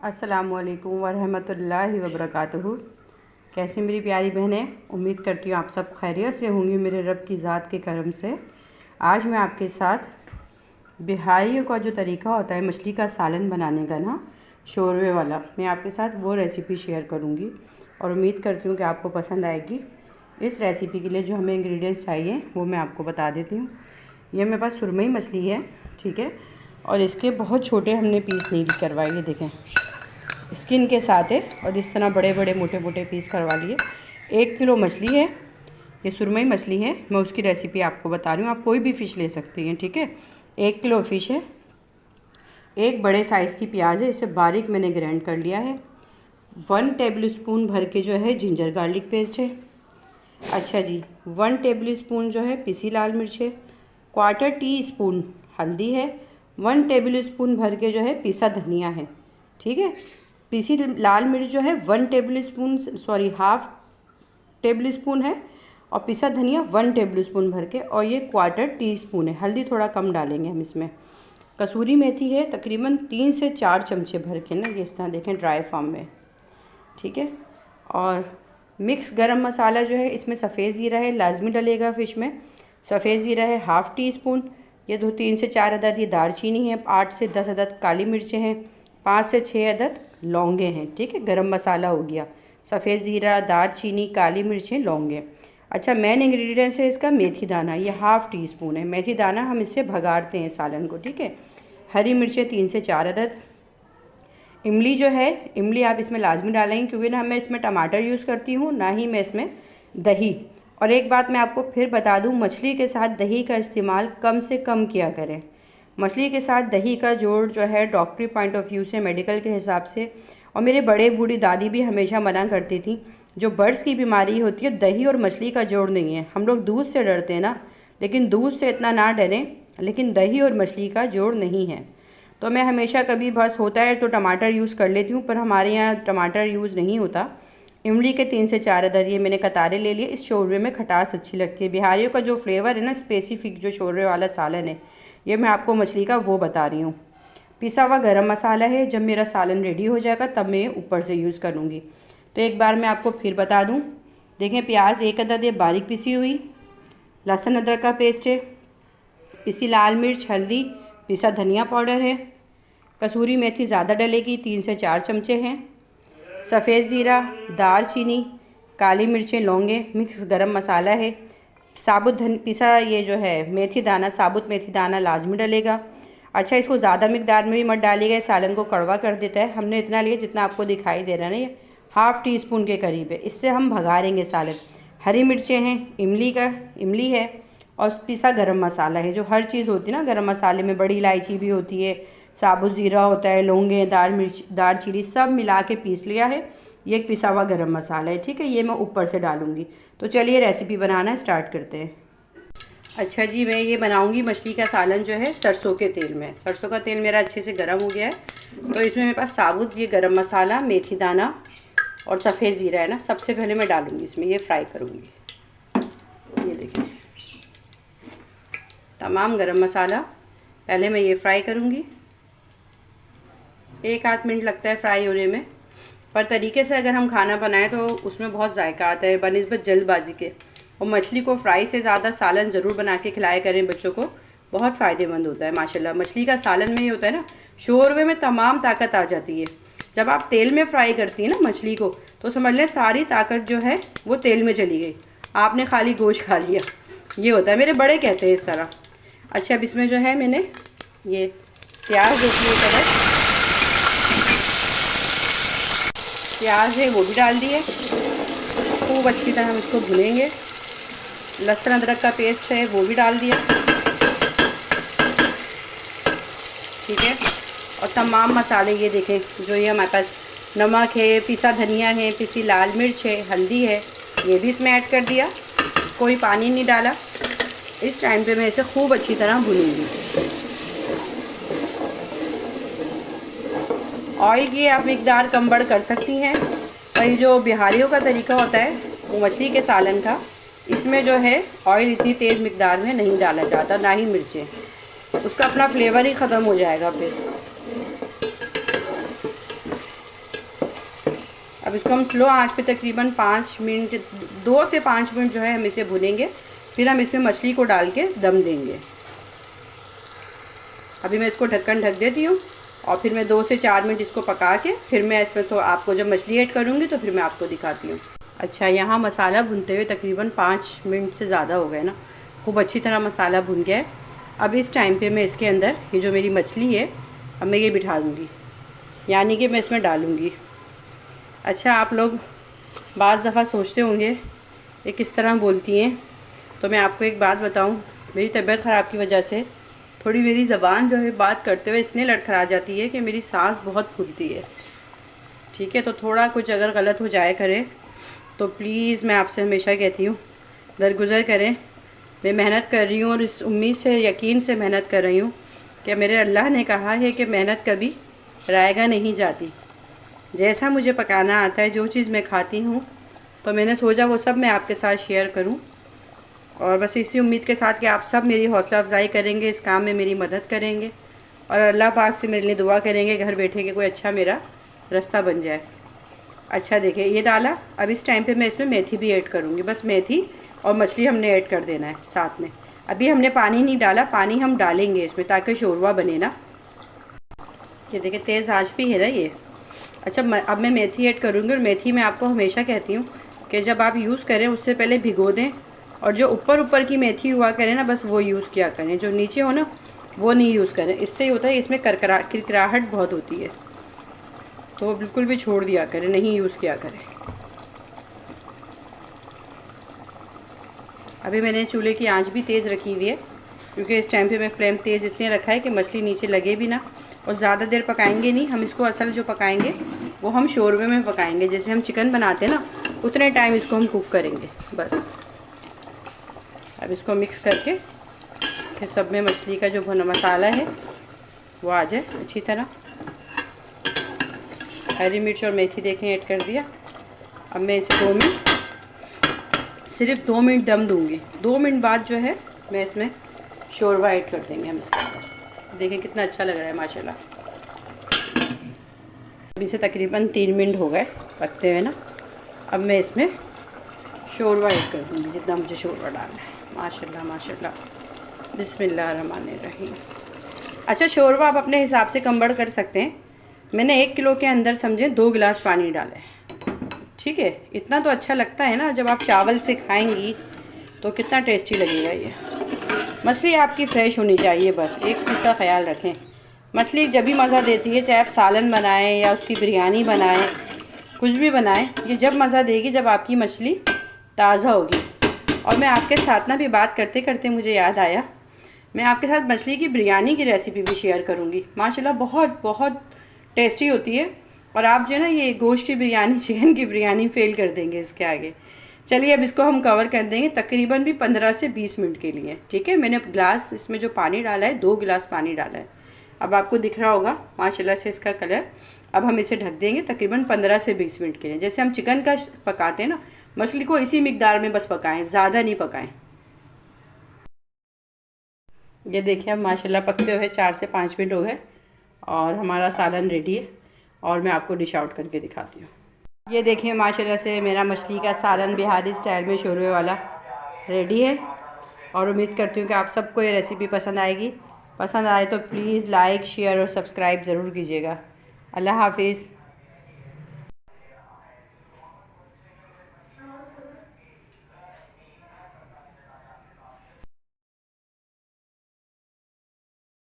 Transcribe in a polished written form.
अस्सलामुअलैकुम वरहमतुल्लाहि वबरकातुहू। कैसे मेरी प्यारी बहनें, उम्मीद करती हूँ आप सब खैरियत से होंगी मेरे रब की ज़ात के करम से। आज मैं आपके साथ बिहारियों का जो तरीका होता है मछली का सालन बनाने का ना, शोरवे वाला, मैं आपके साथ वो रेसिपी शेयर करूँगी और उम्मीद करती हूँ कि आपको पसंद आएगी। इस रेसिपी के लिए जो हमें इंग्रेडिएंट्स चाहिए वो मैं आपको बता देती हूँ। ये मेरे पास सुरमई मछली है, ठीक है, और इसके बहुत छोटे हमने पीस नहीं करवाए, ये देखें स्किन के साथ है, और इस तरह बड़े बड़े मोटे मोटे पीस करवा लिए। 1 किलो मछली है, ये सुरमई मछली है। मैं उसकी रेसिपी आपको बता रही हूँ, आप कोई भी फ़िश ले सकती हैं, ठीक है। 1 किलो फ़िश है। एक बड़े साइज़ की प्याज है, इसे बारीक मैंने ग्राइंड कर लिया है। 1 टेबल स्पून भर के जो है जिंजर गार्लिक पेस्ट है। अच्छा जी, 1 टेबल स्पून जो है पिसी लाल मिर्च है। 1/4 टीस्पून हल्दी है। 1 टेबल स्पून भर के जो है पिसा धनिया है, ठीक है। पिसी लाल मिर्च जो है 1 table spoon, sorry half table spoon है, और पिसा धनिया 1 टेबल स्पून भर के, और ये 1/4 टीस्पून है। हल्दी थोड़ा कम डालेंगे हम इसमें। कसूरी मेथी है तकरीबन 3 से 4 चमचे भर के ना, ये इस तरह देखें ड्राई फॉर्म में, ठीक है। और मिक्स गरम मसाला जो है इसमें सफ़ेद ज़ीरा है, लाजमी डलेगा फ़िश में। सफ़ेद ज़ीरा है हाफ़ टी स्पून। ये 3 से 4 अदद ये दालचीनी है। 8 से 10 अदद काली मिर्चें हैं। 5 से 6 अदद लौंगे हैं, ठीक है। गरम मसाला हो गया, सफ़ेद ज़ीरा, दालचीनी, काली मिर्चें, लौंगे। अच्छा, मेन इंग्रेडिएंट्स है इसका मेथी दाना, ये हाफ़ टी स्पून है मेथी दाना। हम इससे भगाड़ते हैं सालन को, ठीक है। हरी मिर्चें 3 से 4 अदद। इमली जो है, इमली आप इसमें लाजमी डालेंगे, क्योंकि ना मैं इसमें टमाटर यूज़ करती हूँ, ना ही मैं इसमें दही। और एक बात मैं आपको फिर बता दूँ, मछली के साथ दही का इस्तेमाल कम से कम किया करें। मछली के साथ दही का जोड़ जो है डॉक्टरी पॉइंट ऑफ व्यू से, मेडिकल के हिसाब से, और मेरे बड़े बूढ़ी दादी भी हमेशा मना करती थी, जो बर्ड्स की बीमारी होती है दही और मछली का जोड़ नहीं है। हम लोग दूध से डरते हैं ना, लेकिन दूध से इतना ना डरें, लेकिन दही और मछली का जोड़ नहीं है। तो मैं हमेशा कभी बस होता है तो टमाटर यूज़ कर लेती हूँ, पर हमारे यहाँ टमाटर यूज़ नहीं होता। इमली के 3 से 4 अदद ये मैंने कतारे ले लिए। इस शोरवे में खटास अच्छी लगती है। बिहारियों का जो फ्लेवर है ना, स्पेसिफिक जो शोरवे वाला सालन है, ये मैं आपको मछली का वो बता रही हूँ। पिसा हुआ गरम मसाला है, जब मेरा सालन रेडी हो जाएगा तब मैं ऊपर से यूज़ करूँगी। तो एक बार मैं आपको फिर बता दूँ, देखें प्याज 1 अदद है बारीक पिसी हुई, लहसुन अदरक का पेस्ट है, पिसी लाल मिर्च, हल्दी, पिसा धनिया पाउडर है, कसूरी मेथी ज़्यादा डलेगी 3 से 4 चमचे हैं, सफ़ेद ज़ीरा, दालचीनी, काली मिर्चें, लौंगे, मिक्स गरम मसाला है, साबुत पिसा ये जो है मेथी दाना, साबुत मेथी दाना लाजमी डलेगा। अच्छा, इसको ज़्यादा मिकदार में भी मत डालिएगा, सालन को कड़वा कर देता है। हमने इतना लिया जितना आपको दिखाई दे रहा है ना, ये हाफ़ टी स्पून के करीब है। इससे हम भगाड़ेंगे सालन। हरी मिर्चें हैं, इमली है, और पिसा गरम मसाला है। जो हर चीज़ होती है ना गरम मसाले में, बड़ी इलायची भी होती है, साबुत ज़ीरा होता है, लौंगे, दालचीनी, सब मिला के पीस लिया है। ये एक पिसा हुआ गरम मसाला है, ठीक है। ये मैं ऊपर से डालूँगी। तो चलिए रेसिपी बनाना स्टार्ट करते हैं। अच्छा जी, मैं ये बनाऊँगी मछली का सालन जो है सरसों के तेल में। सरसों का तेल मेरा अच्छे से गर्म हो गया है। तो इसमें मेरे पास साबुत ये गरम मसाला, मेथी दाना और सफ़ेद ज़ीरा है ना, सबसे पहले मैं डालूँगी इसमें, ये फ्राई करूँगी। ये देखिए तमाम गरम मसाला पहले मैं ये फ्राई करूँगी। 1-8 मिनट लगता है फ्राई होने में, पर तरीके से अगर हम खाना बनाएं तो उसमें बहुत जायका आता है बनिस्बत जल्दबाजी के। और मछली को फ्राई से ज़्यादा सालन ज़रूर बना के खिलाया करें बच्चों को, बहुत फ़ायदेमंद होता है माशाल्लाह। मछली का सालन में ये होता है ना, शोरवे में तमाम ताकत आ जाती है। जब आप तेल में फ्राई करती हैं ना मछली को, तो समझ लें सारी ताकत जो है वो तेल में चली गई, आपने खाली गोश्त खा लिया। ये होता है, मेरे बड़े कहते हैं इस तरह। अच्छा, अब इसमें जो है मैंने ये प्याज होती है, प्याज है वो भी डाल दिए। खूब अच्छी तरह हम इसको भुनेंगे। लहसुन अदरक का पेस्ट है वो भी डाल दिया, ठीक है। और तमाम मसाले ये देखें, जो ये हमारे पास नमक है, पिसा धनिया है, पिसी लाल मिर्च है, हल्दी है, ये भी इसमें ऐड कर दिया। कोई पानी नहीं डाला। इस टाइम पे मैं इसे खूब अच्छी तरह भूनूंगी। ऑयल की आप मिकदार कम बढ़ कर सकती हैं, और ये जो बिहारियों का तरीका होता है वो मछली के सालन का, इसमें जो है ऑयल इतनी तेज़ मिकदार में नहीं डाला जाता, ना ही मिर्चें, उसका अपना फ्लेवर ही ख़त्म हो जाएगा फिर। अब इसको हम स्लो आंच पे तकरीबन 5 मिनट 2 से 5 मिनट जो है हम इसे भुनेंगे। फिर हम इसमें मछली को डाल के दम देंगे। अभी मैं इसको ढक्कन ढक देती हूँ और फिर मैं 2 से 4 मिनट इसको पका के फिर मैं इसमें तो आपको जब मछली ऐड करूँगी तो फिर मैं आपको दिखाती हूँ। अच्छा, यहाँ मसाला भुनते हुए तकरीबन 5 मिनट से ज़्यादा हो गए ना, खूब अच्छी तरह मसाला भुन गया है। अब इस टाइम पे मैं इसके अंदर ये जो मेरी मछली है अब मैं ये बिठा दूँगी, यानी कि मैं इसमें डालूँगी। अच्छा, आप लोग बाज़ दफ़ा सोचते होंगे ये किस तरह बोलती हैं, तो मैं आपको एक बात बताऊँ। मेरी तबीयत ख़राब की वजह से थोड़ी मेरी ज़बान जो है बात करते हुए इसलिए लड़खड़ा जाती है कि मेरी सांस बहुत फूलती है। ठीक है, तो थोड़ा कुछ अगर गलत हो जाए करे तो प्लीज़ मैं आपसे हमेशा कहती हूँ दरगुज़र करें। मैं मेहनत कर रही हूँ और इस उम्मीद से यकीन से मेहनत कर रही हूँ कि मेरे अल्लाह ने कहा है कि मेहनत कभी रायगा नहीं जाती। जैसा मुझे पकाना आता है, जो चीज़ मैं खाती हूँ, तो मैंने सोचा वो सब मैं आपके साथ शेयर करूँ। और बस इसी उम्मीद के साथ कि आप सब मेरी हौसला अफजाई करेंगे, इस काम में मेरी मदद करेंगे और अल्लाह पाक से मेरे लिए दुआ करेंगे घर बैठे के कोई अच्छा मेरा रास्ता बन जाए। अच्छा, देखिए ये डाला। अब इस टाइम पे मैं इसमें मेथी भी ऐड करूँगी। बस मेथी और मछली हमने ऐड कर देना है साथ में। अभी हमने पानी नहीं डाला, पानी हम डालेंगे इसमें ताकि शोरबा बने ना। ये देखिए तेज़ आंच पे है ना ये। अच्छा, अब मैं मेथी ऐड करूँगी और मेथी मैं आपको हमेशा कहती हूँ कि जब आप यूज़ करें उससे पहले भिगो दें, और जो ऊपर ऊपर की मेथी हुआ करें ना बस वो यूज़ किया करें, जो नीचे हो ना वो नहीं यूज़ करें। इससे ही होता है इसमें किरकिराहट बहुत होती है, तो वो बिल्कुल भी छोड़ दिया करें, नहीं यूज़ किया करें। अभी मैंने चूल्हे की आंच भी तेज़ रखी हुई है, क्योंकि इस टाइम पे मैं फ्लेम तेज़ इसलिए रखा है कि मछली नीचे लगे भी ना। और ज़्यादा देर पकाएंगे नहीं हम इसको, असल जो पकाएंगे वो हम शोरबे में पकाएंगे। जैसे हम चिकन बनाते हैं ना उतने टाइम इसको हम कुक करेंगे बस। अब इसको मिक्स करके फिर सब में मछली का जो भुना मसाला है वो आ जाए अच्छी तरह। हरी मिर्च और मेथी देखें ऐड कर दिया। अब मैं इसे 2 मिनट, सिर्फ 2 मिनट दम दूंगी। 2 मिनट बाद जो है मैं इसमें शोरबा ऐड कर देंगे हम इसके अंदर। देखें कितना अच्छा लग रहा है माशाल्लाह। अभी से तकरीबन 3 मिनट हो गए पकते हुए ना। अब मैं इसमें शोरबा ऐड कर दूँगी जितना मुझे शोरबा डालना है। माशाल्लाह माशाल्लाह, बिस्मिल्लाहिर्रहमानिर्रहीम। अच्छा, शोरबा आप अपने हिसाब से कम बढ़ कर सकते हैं। मैंने 1 किलो के अंदर समझें 2 गिलास पानी डाले। ठीक है, इतना तो अच्छा लगता है ना, जब आप चावल से खाएंगी तो कितना टेस्टी लगेगा ये। मछली आपकी फ़्रेश होनी चाहिए, बस एक चीज़ का ख्याल रखें। मछली जब भी मज़ा देती है, चाहे आप सालन बनाएं या उसकी बिरयानी बनाएं, कुछ भी बनाएं, ये जब मज़ा देगी जब आपकी मछली ताज़ा होगी। और मैं आपके साथ ना भी बात करते करते मुझे याद आया, मैं आपके साथ मछली की बिरयानी की रेसिपी भी शेयर करूँगी। माशाल्लाह बहुत बहुत टेस्टी होती है। और आप जो है ना ये गोश्त की बिरयानी, चिकन की बिरयानी फेल कर देंगे इसके आगे। चलिए अब इसको हम कवर कर देंगे तकरीबन भी 15 से 20 मिनट के लिए। ठीक है, मैंने ग्लास इसमें जो पानी डाला है 2 गिलास पानी डाला है। अब आपको दिख रहा होगा माशाल्लाह से इसका कलर। अब हम इसे ढक देंगे तकरीबन 15 से 20 मिनट के लिए। जैसे हम चिकन का पकाते हैं ना, मछली को इसी मिकदार में बस पकाएं, ज़्यादा नहीं पकाएं। ये देखिए अब माशाल्लाह पकते हुए 4 से 5 मिनट हो गए और हमारा सालन रेडी है। और मैं आपको डिश आउट करके दिखाती हूँ। ये देखिए माशाल्लाह से मेरा मछली का सालन बिहारी स्टाइल में शोरबे वाला रेडी है। और उम्मीद करती हूँ कि आप सबको ये रेसिपी पसंद आएगी। पसंद आए तो प्लीज़ लाइक, शेयर और सब्सक्राइब ज़रूर कीजिएगा। अल्लाह हाफिज़।